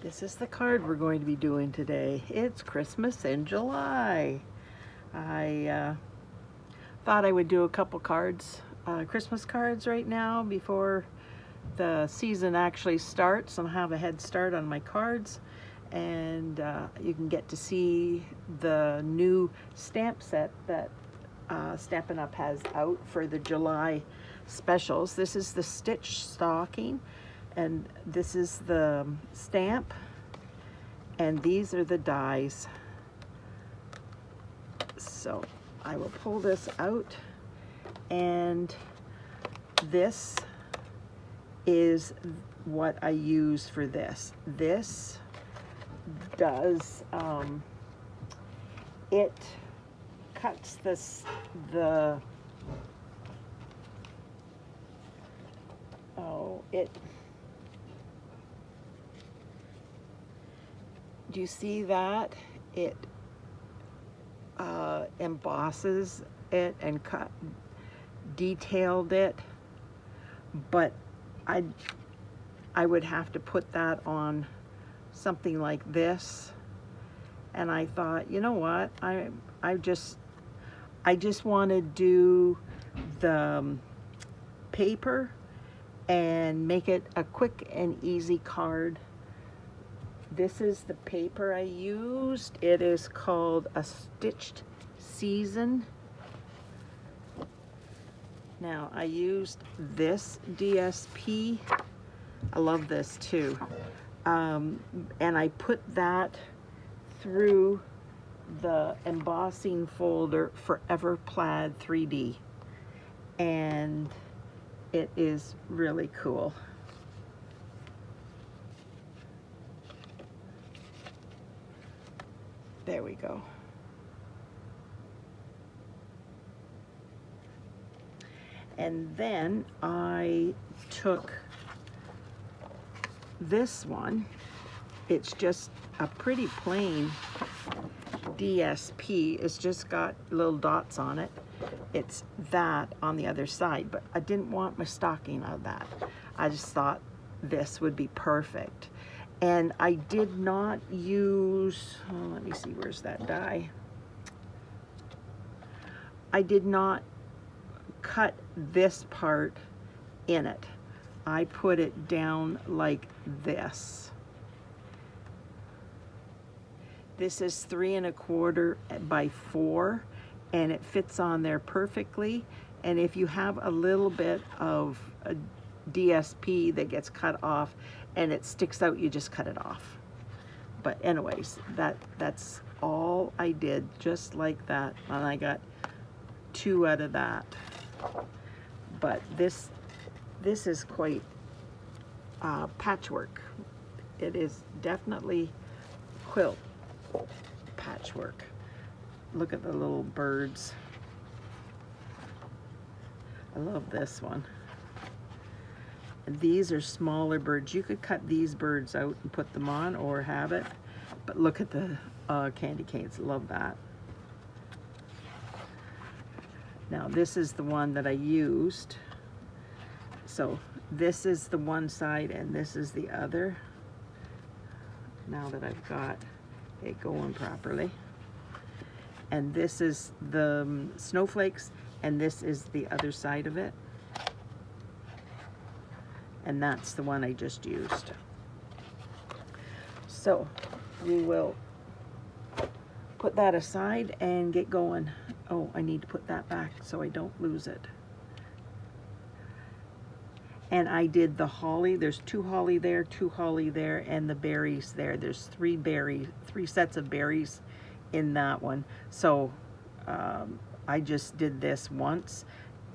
This is the card we're going to be doing today. It's Christmas in July. I thought I would do a couple cards, Christmas cards right now before the season actually starts and have a head start on my cards. And you can get to see the new stamp set that Stampin' Up! Has out for the July specials. This is the stitch stocking, and this is the stamp, and these are the dies. So I will pull this out, and this is what I use for this. This does, it cuts do you see that? It embosses it and detailed it, but I would have to put that on something like this, and I thought, you know what, I just want to do the paper and make it a quick and easy card. This is the paper I used. It is called a Stitched Season. Now I used this DSP. I love this too. And I put that through the embossing folder Forever Plaid 3D, and it is really cool. There we go. And then I took this one. It's just a pretty plain DSP. It's just got little dots on it. It's that on the other side, but I didn't want my stocking out of that. I just thought this would be perfect. And I did not use, oh, let me see, where's that die? I did not cut this part in it. I put it down like this. This is 3 1/4 by 4, and it fits on there perfectly. And if you have a little bit of a DSP that gets cut off and it sticks out, you just cut it off. But anyways, that's all I did, just like that, and I got 2 out of that. But this is quite patchwork. It is definitely quilt patchwork. Look at the little birds. I love this one. These are smaller birds. You could cut these birds out and put them on or have it, but look at the candy canes. Love that. Now this is the one that I used. So this is the one side and this is the other. Now that I've got it going properly. And this is the snowflakes, and this is the other side of it. And that's the one I just used. So we will put that aside and get going. Oh, I need to put that back so I don't lose it. And I did the holly. There's 2 holly there, 2 holly there, and the berries there. There's 3 sets of berries in that one. So I just did this once,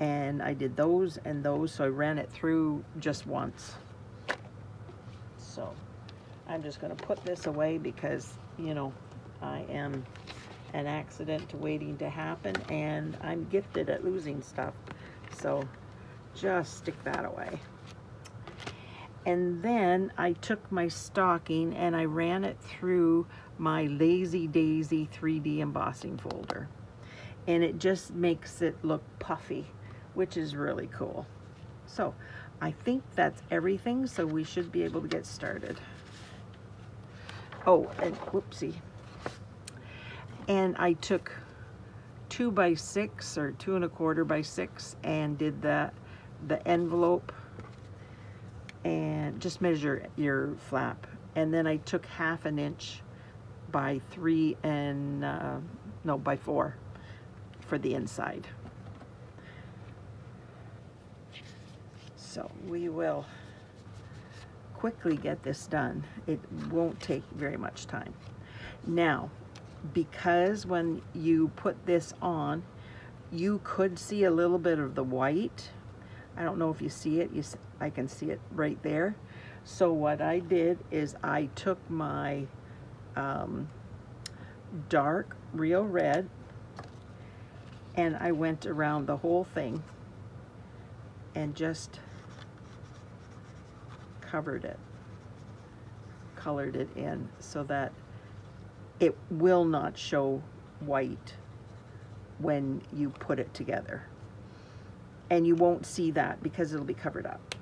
and I did those and those, so I ran it through just once. So I'm just going to put this away because, you know, I am an accident waiting to happen, and I'm gifted at losing stuff. So just stick that away. And then I took my stocking and I ran it through my Lazy Daisy 3D embossing folder. And it just makes it look puffy, which is really cool. So I think that's everything, so we should be able to get started. Oh, and whoopsie. And I took 2 by 6 or 2 1/4 by 6 and did the envelope, and just measure your flap. And then I took 1/2 inch by 3 and no, by 4 for the inside. So we will quickly get this done. It won't take very much time. Now, because when you put this on, you could see a little bit of the white. I don't know if you see it. I can see it right there. So what I did is I took my dark real red and I went around the whole thing and just covered it, colored it in so that it will not show white when you put it together. And you won't see that because it'll be covered up.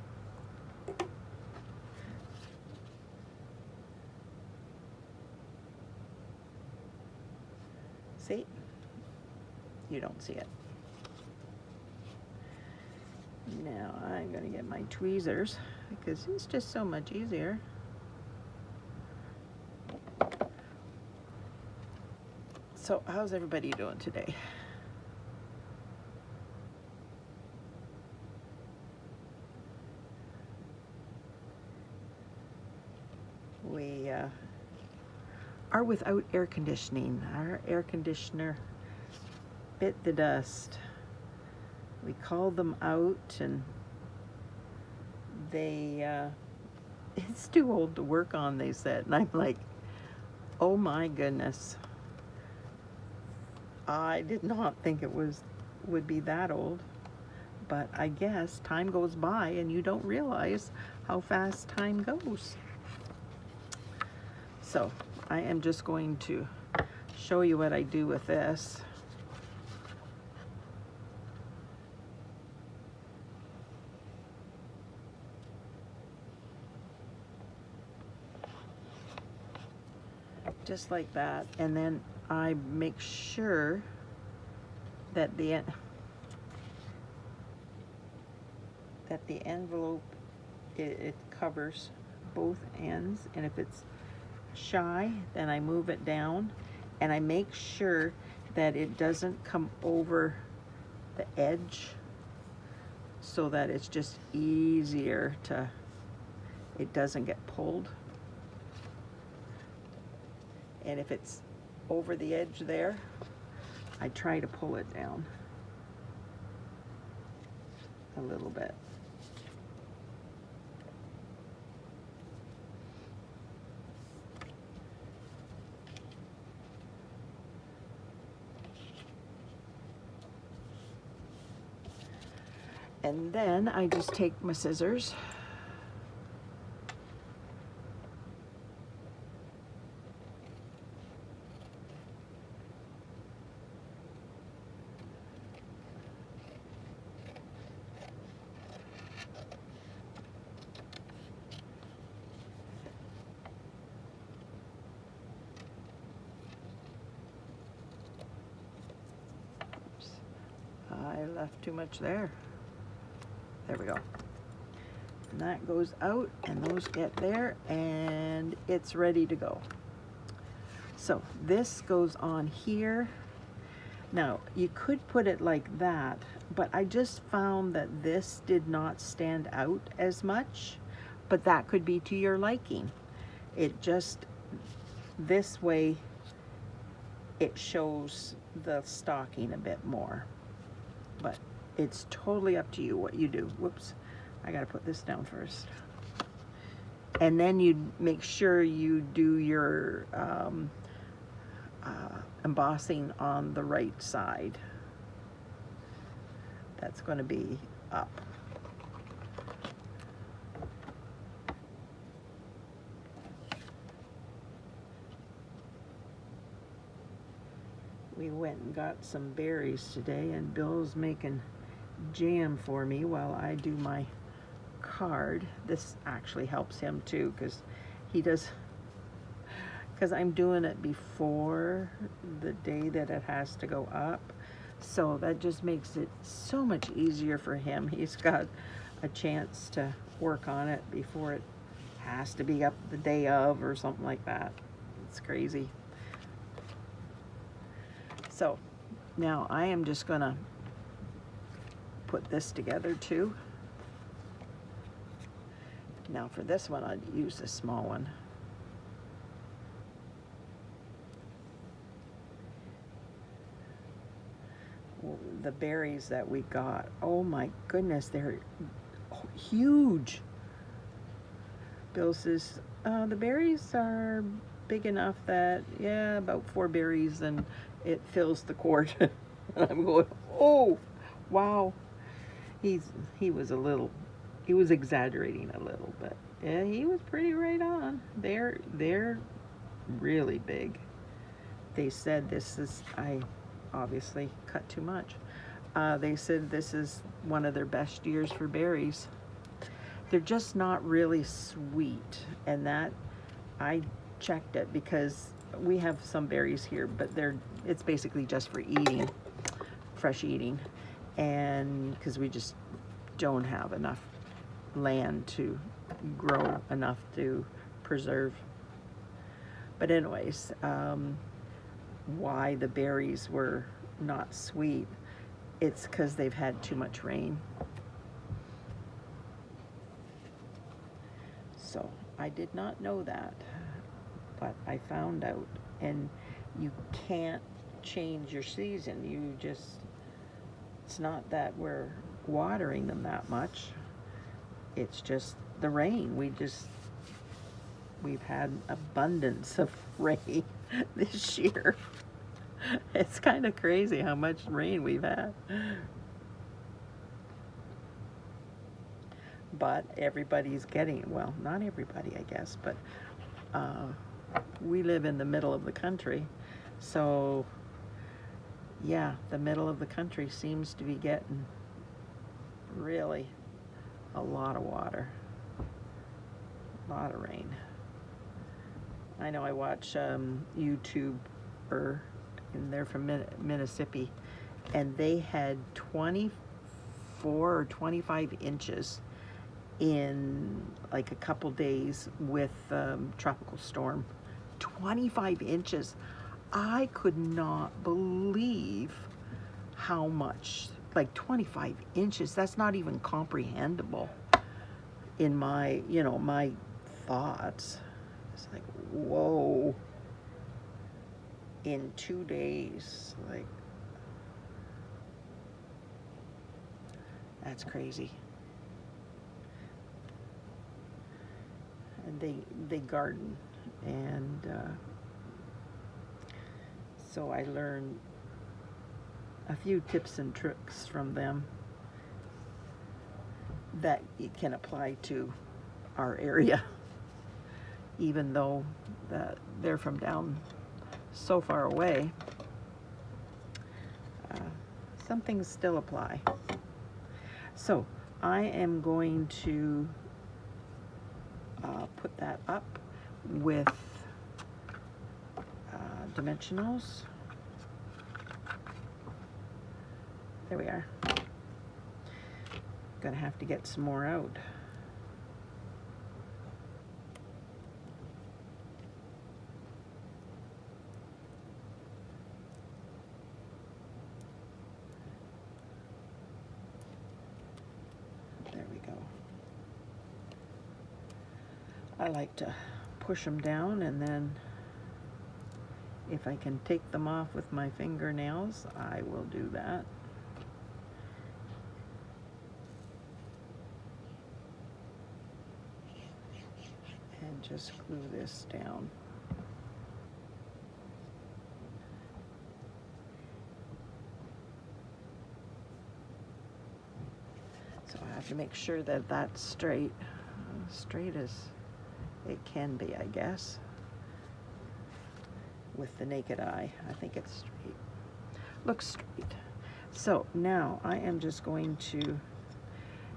See? You don't see it. Now I'm going to get my tweezers because it's just so much easier. So how's everybody doing today? We are without air conditioning. Our air conditioner bit the dust. We called them out and they, it's too old to work on, they said. And I'm like, oh my goodness. I did not think it would be that old, but I guess time goes by and you don't realize how fast time goes. So I am just going to show you what I do with this. Just like that, and then I make sure that the envelope, it covers both ends, and if it's shy, then I move it down, and I make sure that it doesn't come over the edge so that it's just easier to, it doesn't get pulled. And if it's over the edge there, I try to pull it down a little bit. And then I just take my scissors I left too much there. There we go. And that goes out, and those get there, and it's ready to go. So this goes on here. Now, you could put it like that, but I just found that this did not stand out as much, but that could be to your liking. It just, this way, it shows the stocking a bit more. But it's totally up to you what you do. Whoops, I gotta put this down first. And then you make sure you do your embossing on the right side. That's going to be up. We went and got some berries today, and Bill's making jam for me while I do my card. This actually helps him too, because because I'm doing it before the day that it has to go up. So that just makes it so much easier for him. He's got a chance to work on it before it has to be up the day of or something like that. It's crazy. So now I am just gonna put this together too. Now for this one, I'd use a small one. The berries that we got, oh my goodness, they're huge. Bill says, the berries are big enough that, yeah, about 4 berries and it fills the quart. I'm going, oh, wow. He was exaggerating a little, but yeah, he was pretty right on. They're really big. They said this is, I obviously cut too much. They said this is one of their best years for berries. They're just not really sweet, and that I checked it because we have some berries here, but it's basically just for eating, fresh eating, and because we just don't have enough land to grow enough to preserve. But anyways, why the berries were not sweet, it's because they've had too much rain. So I did not know that, but I found out, and you can't change your season. You just, it's not that we're watering them that much. It's just the rain. We've had abundance of rain this year. It's kind of crazy how much rain we've had. But everybody's getting, well, not everybody, I guess, but we live in the middle of the country. So, yeah, the middle of the country seems to be getting really a lot of water, a lot of rain. I know I watch YouTuber, and they're from Mississippi, and they had 24 or 25 inches in like a couple days with tropical storm. 25 inches. I could not believe how much, like 25 inches, that's not even comprehensible in my, my thoughts. It's like, whoa, in 2 days, like, that's crazy. And they garden, and so I learned a few tips and tricks from them that it can apply to our area, even though they're from down so far away. Some things still apply. So I am going to put that up with dimensionals. There we are. Gonna have to get some more out. There we go. I like to push them down, and then if I can take them off with my fingernails, I will do that. And just glue this down. So I have to make sure that that's straight. Straight as it can be, I guess. With the naked eye, I think it's straight. Looks straight. So now I am just going to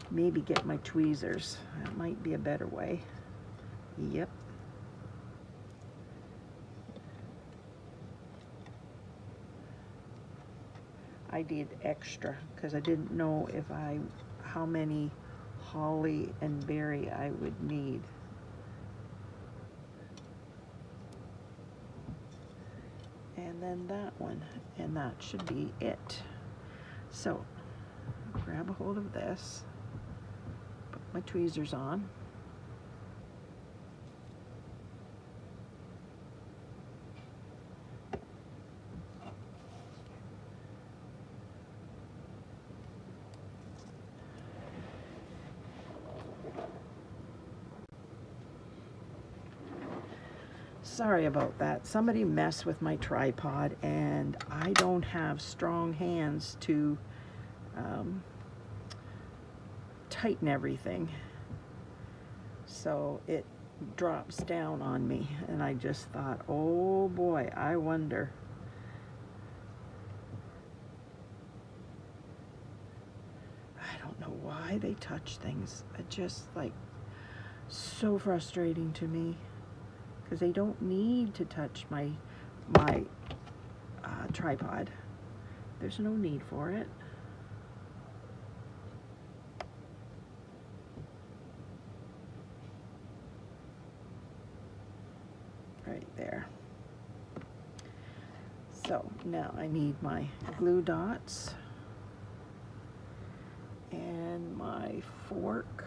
maybe get my tweezers. That might be a better way. Yep. I did extra because I didn't know if how many holly and berry I would need. And then that one, and that should be it. So grab a hold of this, put my tweezers on. Sorry about that. Somebody messed with my tripod, and I don't have strong hands to tighten everything. So it drops down on me, and I just thought, oh boy, I wonder. I don't know why they touch things. It just like so frustrating to me. Because they don't need to touch my tripod. There's no need for it. Right there. So now I need my glue dots and my fork.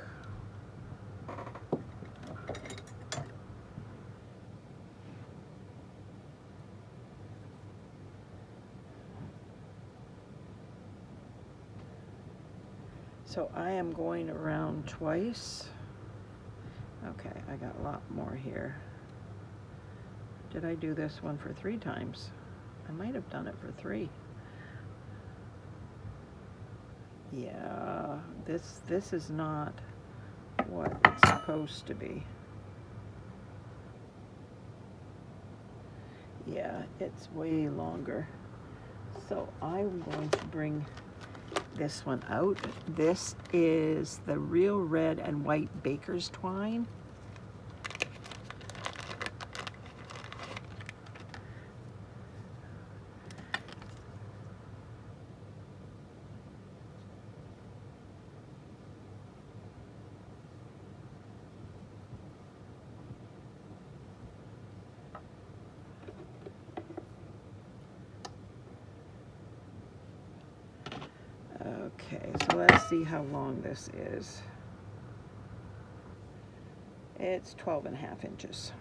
So I am going around twice. Okay, I got a lot more here. Did I do this one for 3 times? I might have done it for 3. Yeah, this is not what it's supposed to be. Yeah, it's way longer. So I'm going to bring this one out. This is the Real Red and White Baker's Twine. Okay, so let's see how long this is. It's 12.5 inches.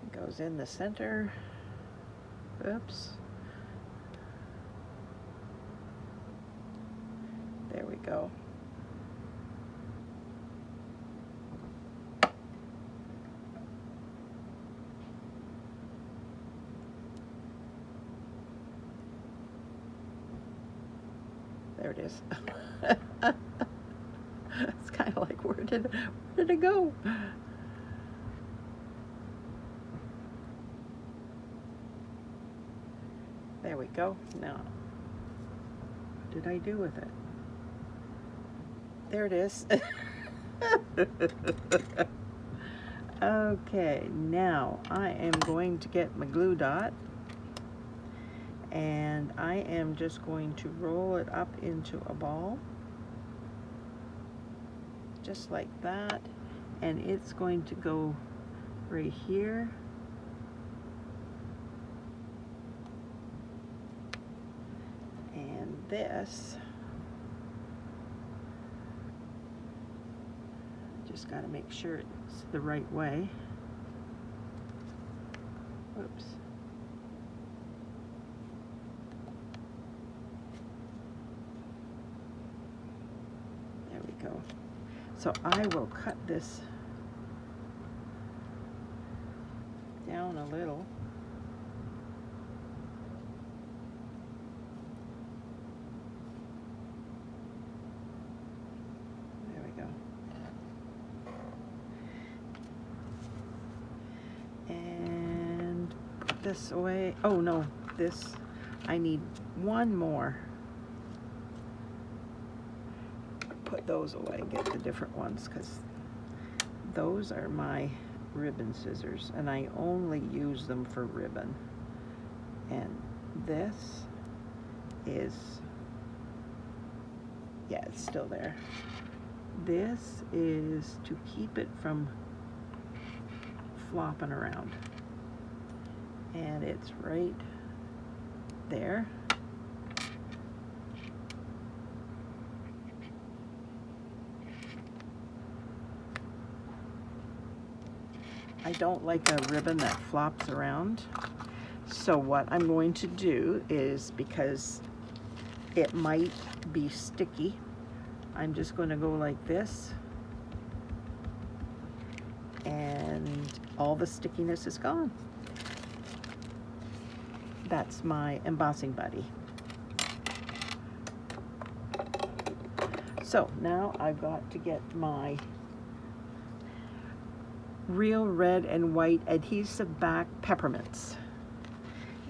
It goes in the center. Oops. There we go. There it is. It's kind of like, where did it go? There we go. Now, what did I do with it? There it is. Okay, now I am going to get my glue dot, and I am just going to roll it up into a ball, just like that, and it's going to go right here. And this, just got to make sure it's the right way. Whoops. There we go. So I will cut this down a little. There we go. And put this away. Oh no, this, I need one more. Put those away, get the different ones, because those are my ribbon scissors, and I only use them for ribbon. And this is, yeah, it's still there. This is to keep it from flopping around, and it's right there. I don't like a ribbon that flops around. So what I'm going to do is, because it might be sticky, I'm just going to go like this, and all the stickiness is gone. That's my embossing buddy. So now I've got to get my real red and white adhesive back peppermints.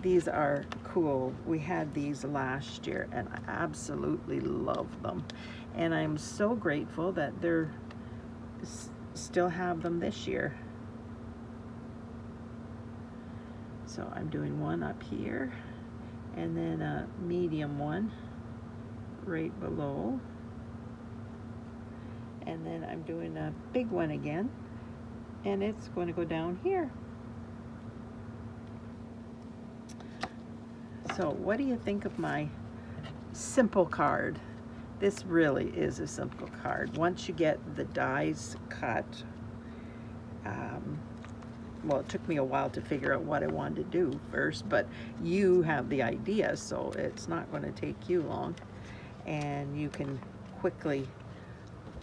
These are cool. We had these last year and I absolutely love them. And I'm so grateful that they're still have them this year. So I'm doing one up here and then a medium one right below. And then I'm doing a big one again, and it's going to go down here. So what do you think of my simple card? This really is a simple card. Once you get the dies cut, well, it took me a while to figure out what I wanted to do first, but you have the idea, so it's not going to take you long. And you can quickly,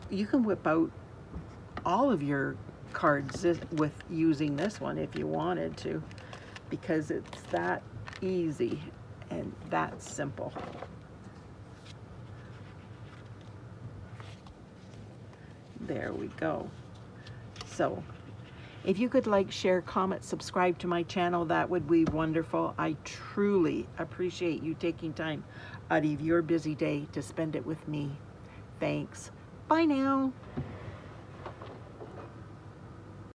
you can whip out all of your cards with using this one if you wanted to, because it's that easy and that simple. There we go. So if you could like, share, comment, subscribe to my channel, that would be wonderful. I truly appreciate you taking time out of your busy day to spend it with me. Thanks. Bye now.